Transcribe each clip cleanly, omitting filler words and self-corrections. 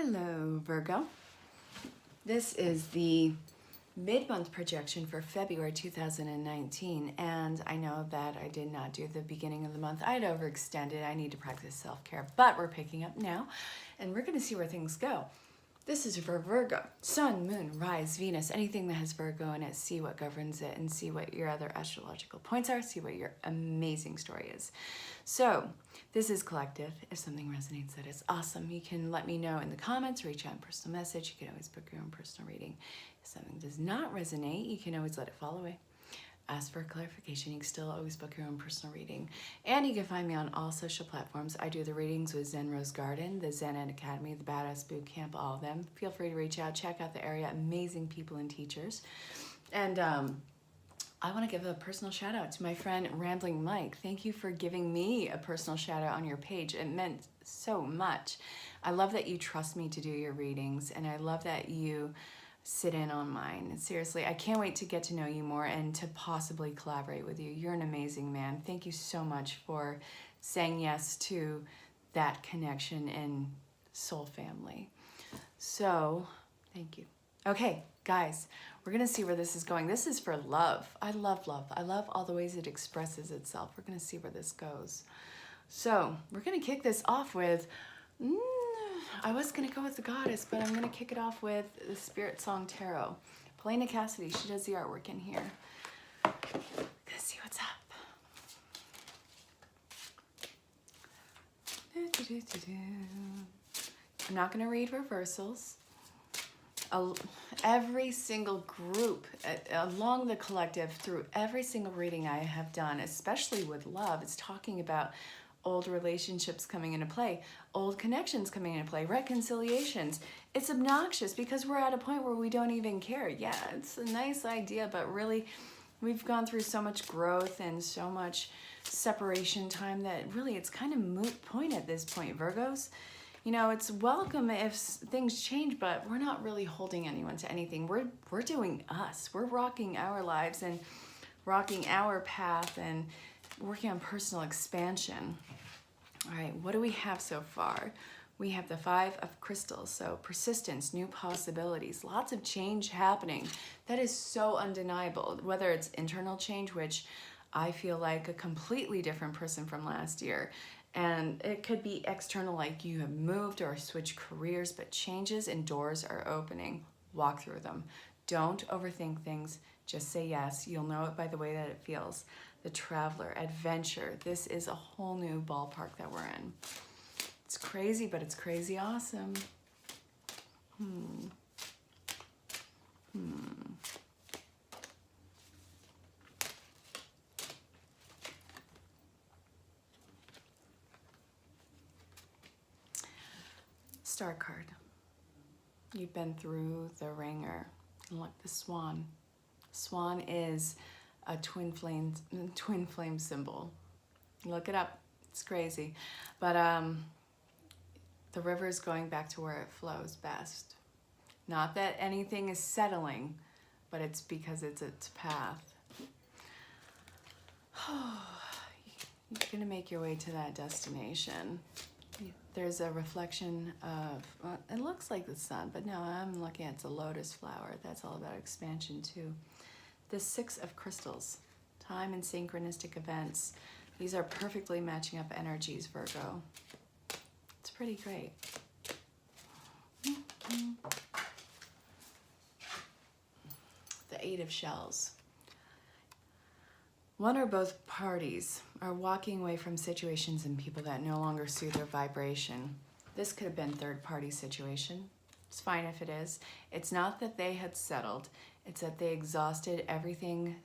Hello, Virgo. This is the mid-month projection for February 2019, and I know that I did not do the beginning of the month. I'd overextended. I need to practice self-care, but we're picking up now, and we're going to see where things go. This is for Virgo. Sun, Moon, Rise, Venus, anything that has Virgo in it, see what governs it and see what your other astrological points are, see what your amazing story is. So this is collective. If something resonates, that is awesome. You can let me know in the comments, reach out in personal message. You can always book your own personal reading. If something does not resonate, you can always let it fall away. Ask for clarification. You can still always book your own personal reading. And you can find me on all social platforms. I do the readings with Zen Rose Garden, the Zen Ed Academy, the Badass Boot Camp, all of them. Feel free to reach out, check out the area, amazing people and teachers. And I want to give a personal shout out to my friend Rambling Mike. Thank you for giving me a personal shout out on your page. It meant so much. I love that you trust me to do your readings, and I love that you sit in on mine. And seriously, I can't wait to get to know you more and to possibly collaborate with you. You're an amazing man. Thank you so much for saying yes to that connection and soul family. So, thank you. Okay, guys, we're gonna see where this is going. This is for love. I love love. I love all the ways it expresses itself. We're gonna see where this goes. So, we're gonna kick this off with I was going to go with the goddess, but I'm going to kick it off with the Spirit Song Tarot. Polina Cassidy, she does the artwork in here. Let's see what's up. I'm not going to read reversals. Every single group along the collective, through every single reading I have done, especially with love, is talking about old relationships coming into play, old connections coming into play, reconciliations. It's obnoxious because we're at a point where we don't even care. Yeah, it's a nice idea, but really we've gone through so much growth and so much separation time that really it's kind of moot point at this point, Virgos. You know, it's welcome if things change, but we're not really holding anyone to anything. We're doing us. We're rocking our lives and rocking our path and working on personal expansion. All right, what do we have so far? We have the Five of Crystals, so persistence, new possibilities, lots of change happening. That is so undeniable, whether it's internal change, which I feel like a completely different person from last year, and it could be external, like you have moved or switched careers, but changes and doors are opening. Walk through them. Don't overthink things. Just say yes. You'll know it by the way that it feels. The Traveler, adventure. This is a whole new ballpark that we're in. It's crazy, but it's crazy awesome. Star card. You've been through the ringer. And look, the swan. Swan is a twin flame symbol. Look it up. It's crazy. But the river is going back to where it flows best. Not that anything is settling, but it's because it's its path. You're going to make your way to that destination. There's a reflection of, well, it looks like the sun, but no, I'm looking at the lotus flower. That's all about expansion too. The Six of Crystals, time and synchronistic events. These are perfectly matching up energies, Virgo. It's pretty great. The Eight of Shells. One or both parties are walking away from situations and people that no longer suit their vibration. This could have been third-party situation. It's fine if it is. It's not that they had settled. It's that they exhausted everything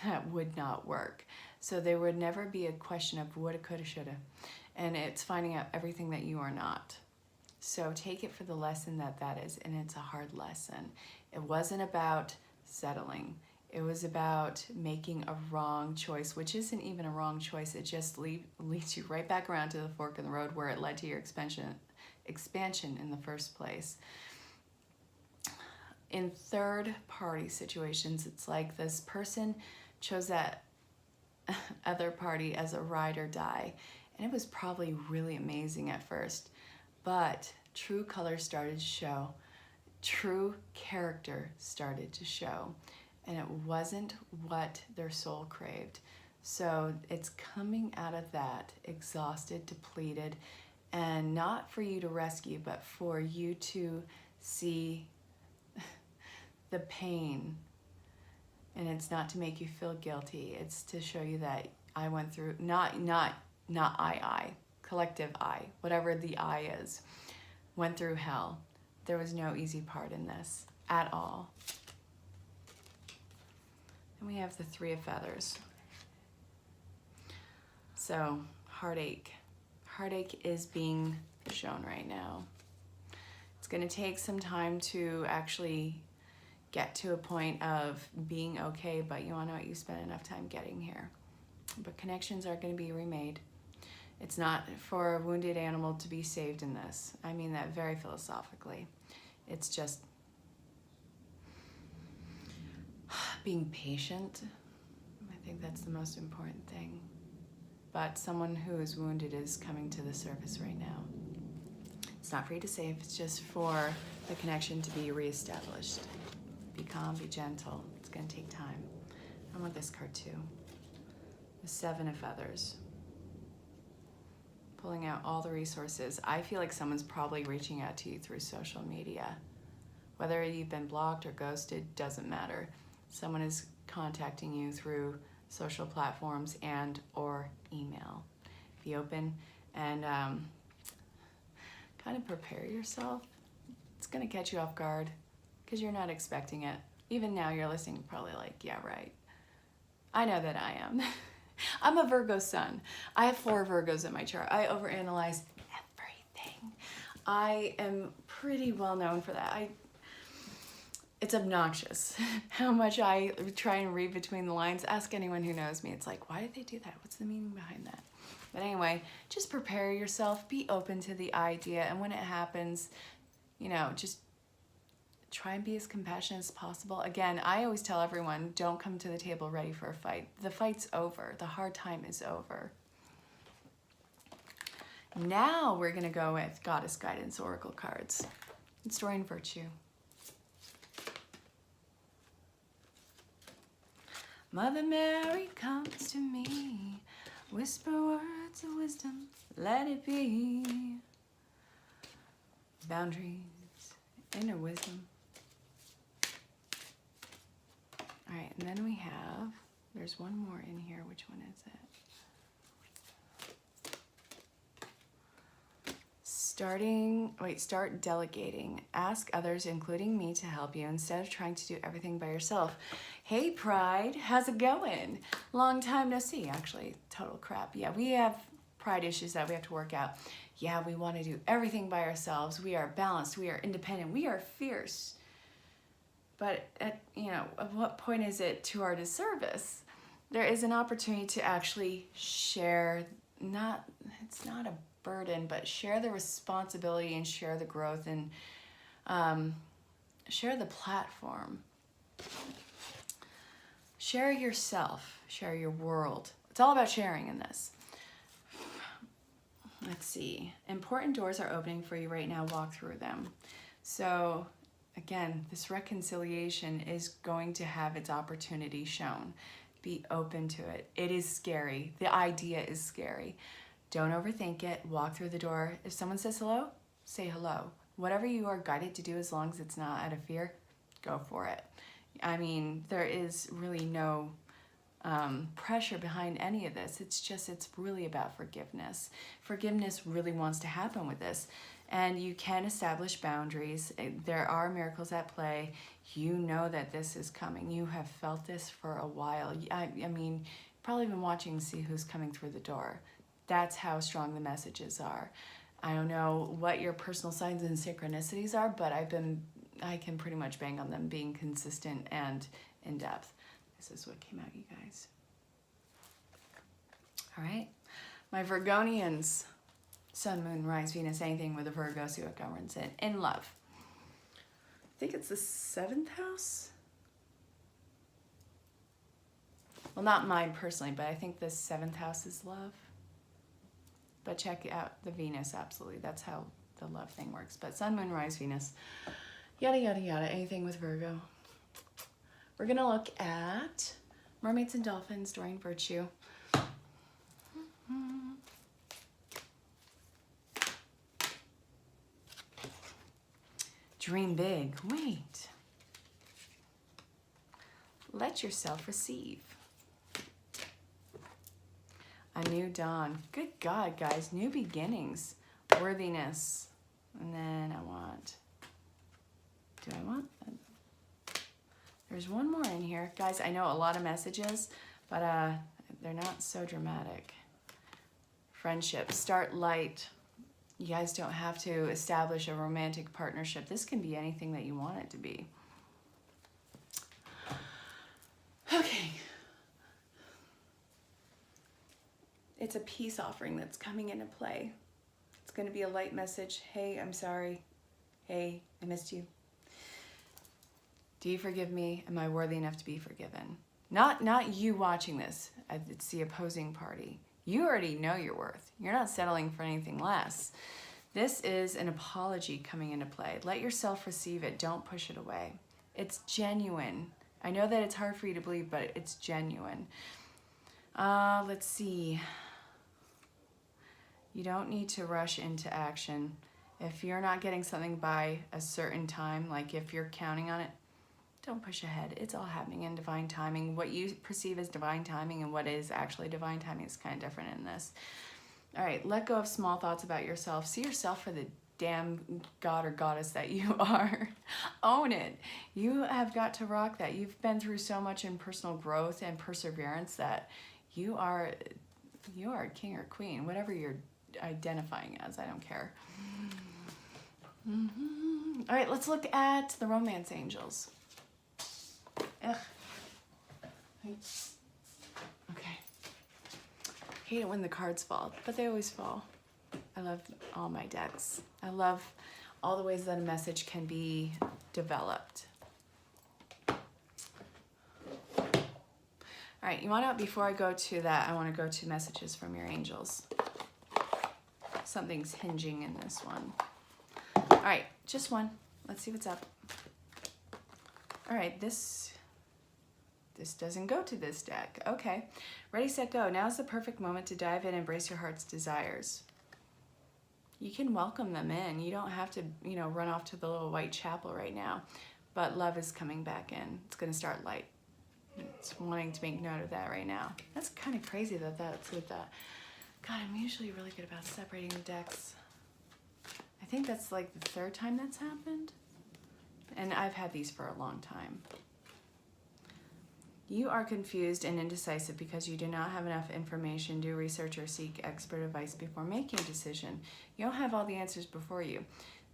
that would not work. So there would never be a question of woulda, coulda, shoulda. And it's finding out everything that you are not. So take it for the lesson that is, and it's a hard lesson. It wasn't about settling. It was about making a wrong choice, which isn't even a wrong choice. It just leads you right back around to the fork in the road where it led to your expansion in the first place. In third-party situations, it's like this person chose that other party as a ride or die. And it was probably really amazing at first. but true color started to show. True character started to show, and it wasn't what their soul craved. So it's coming out of that exhausted, depleted, and not for you to rescue, but for you to see the pain. And it's not to make you feel guilty. It's to show you that I went through, not collective I, whatever the I is, went through hell. There was no easy part in this at all. And we have the Three of Feathers. So, heartache. Heartache is being shown right now. It's going to take some time to actually get to a point of being okay, but you want to know what, you spent enough time getting here. But connections are going to be remade. It's not for a wounded animal to be saved in this. I mean that very philosophically. It's just being patient. I think that's the most important thing. But someone who is wounded is coming to the surface right now. It's not for you to save, it's just for the connection to be reestablished. Be calm, be gentle. It's going to take time. I want this card too. The Seven of Feathers. Pulling out all the resources. I feel like someone's probably reaching out to you through social media. Whether you've been blocked or ghosted, doesn't matter. Someone is contacting you through social platforms and or email. Be open and kind of prepare yourself. It's going to catch you off guard because you're not expecting it. Even now you're listening, probably like, yeah, right. I know that I am. I'm a Virgo sun. I have 4 Virgos in my chart. I overanalyze everything. I am pretty well known for that. It's obnoxious how much I try and read between the lines. Ask anyone who knows me. It's like, why did they do that? What's the meaning behind that? But anyway, just prepare yourself. Be open to the idea. And when it happens, you know, just try and be as compassionate as possible. Again, I always tell everyone, don't come to the table ready for a fight. The fight's over. The hard time is over. Now we're going to go with Goddess Guidance Oracle cards. It's Story and Virtue. Mother Mary comes to me, whisper words of wisdom, let it be. Boundaries, inner wisdom. All right, and then we have, there's one more in here. Which one is it? Start delegating. Ask others, including me, to help you instead of trying to do everything by yourself. Hey, Pride, how's it going? Long time no see, actually. Total crap. Yeah, we have pride issues that we have to work out. Yeah, we want to do everything by ourselves. We are balanced. We are independent. We are fierce. But at what point is it to our disservice? There is an opportunity to actually share, it's not a burden, but share the responsibility and share the growth and share the platform. Share yourself, share your world. It's all about sharing in this. Let's see. Important doors are opening for you right now. Walk through them. So again, this reconciliation is going to have its opportunity shown. Be open to it. It is scary. The idea is scary. Don't overthink it. Walk through the door. If someone says hello, say hello. Whatever you are guided to do, as long as it's not out of fear, go for it. I mean, there is really no pressure behind any of this. It's really about forgiveness. Forgiveness really wants to happen with this. And you can establish boundaries. There are miracles at play. You know that this is coming. You have felt this for a while. I mean, probably been watching to see who's coming through the door. That's how strong the messages are. I don't know what your personal signs and synchronicities are, but I can pretty much bang on them being consistent and in depth. This is what came out, you guys. All right. My Virgonians, Sun, Moon, Rise, Venus, anything with a Virgo, see what governs it. In love. I think it's the 7th house. Well, not mine personally, but I think the 7th house is love. But check out the Venus, absolutely. That's the love thing works. But Sun, Moon, Rise, Venus, yada, yada, yada, anything with Virgo. We're going to look at Mermaids and Dolphins, Doreen Virtue. Dream big. Wait. Let yourself receive. A new dawn. Good God, guys. New beginnings. Worthiness. And then I want... Do I want... There's one more in here. Guys, I know a lot of messages, but they're not so dramatic. Friendship. Start light. You guys don't have to establish a romantic partnership. This can be anything that you want it to be. Okay. It's a peace offering that's coming into play. It's going to be a light message. Hey, I'm sorry. Hey, I missed you. Do you forgive me? Am I worthy enough to be forgiven? Not you watching this. It's the opposing party. You already know your worth. You're not settling for anything less. This is an apology coming into play. Let yourself receive it. Don't push it away. It's genuine. I know that it's hard for you to believe, but it's genuine. Let's see. You don't need to rush into action. If you're not getting something by a certain time, like if you're counting on it, don't push ahead. It's all happening in divine timing. What you perceive as divine timing and what is actually divine timing is kind of different in this. All right, let go of small thoughts about yourself. See yourself for the damn god or goddess that you are. Own it. You have got to rock that. You've been through so much in personal growth and perseverance that you are king or queen, whatever you're identifying as. I don't care. All right, let's look at the romance angels. Ugh. Okay. Hate it when the cards fall, but they always fall. I love all my decks. I love all the ways that a message can be developed. All right, you want to, before I go to that, I want to go to messages from your angels. Something's hinging in this one. All right, just one. Let's see what's up. All right, this doesn't go to this deck. Okay, ready, set, go. Now's the perfect moment to dive in and embrace your heart's desires. You can welcome them in. You don't have to, run off to the little white chapel right now, but love is coming back in. It's gonna start light. It's wanting to make note of that right now. That's kind of crazy that that's with that. God, I'm usually really good about separating the decks. I think that's like the third time that's happened. And I've had these for a long time. You are confused and indecisive because you do not have enough information. Do research or seek expert advice before making a decision. You don't have all the answers before you.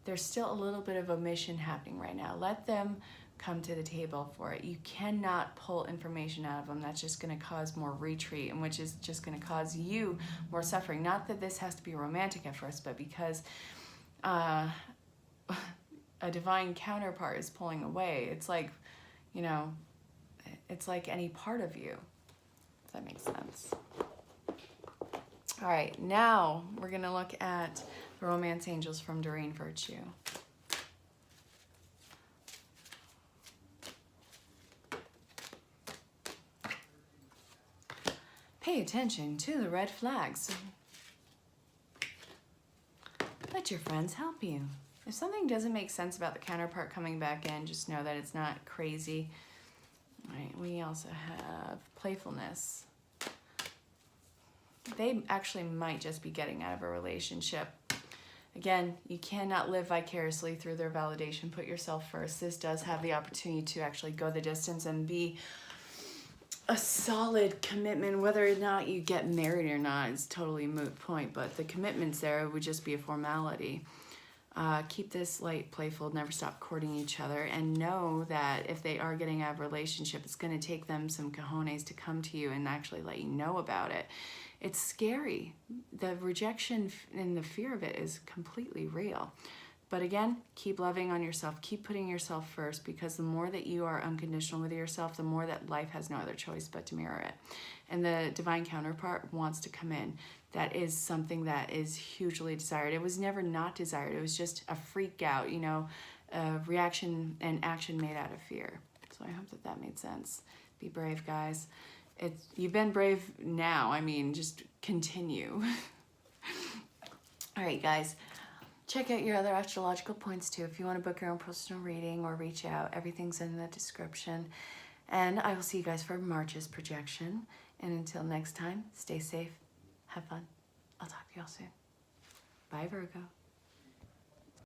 There's still a little bit of omission happening right now. Let them come to the table for it. You cannot pull information out of them. That's just going to cause more retreat, and which is just going to cause you more suffering. Not that this has to be romantic at first, but because a divine counterpart is pulling away. It's like, it's like any part of you, if that makes sense. All right, now we're going to look at the romance angels from Doreen Virtue. Pay attention to the red flags. Let your friends help you. If something doesn't make sense about the counterpart coming back in, just know that it's not crazy. All right, we also have playfulness. They actually might just be getting out of a relationship. Again, you cannot live vicariously through their validation. Put yourself first. This does have the opportunity to actually go the distance and be a solid commitment. Whether or not you get married or not is totally a moot point, but the commitments there would just be a formality. Keep this light, playful, never stop courting each other, and know that if they are getting out of a relationship, it's going to take them some cojones to come to you and actually let you know about it. It's scary. The rejection and the fear of it is completely real. But again, keep loving on yourself. Keep putting yourself first, because the more that you are unconditional with yourself, the more that life has no other choice but to mirror it. And the divine counterpart wants to come in. that is something that is hugely desired. It was never not desired. It was just a freak out, you know, a reaction and action made out of fear. So I hope that that made sense. Be brave, guys. You've been brave now. I mean, just continue. All right, guys. Check out your other astrological points too. If you want to book your own personal reading or reach out, everything's in the description. And I will see you guys for March's projection. And until next time, stay safe, have fun. I'll talk to y'all soon. Bye, Virgo.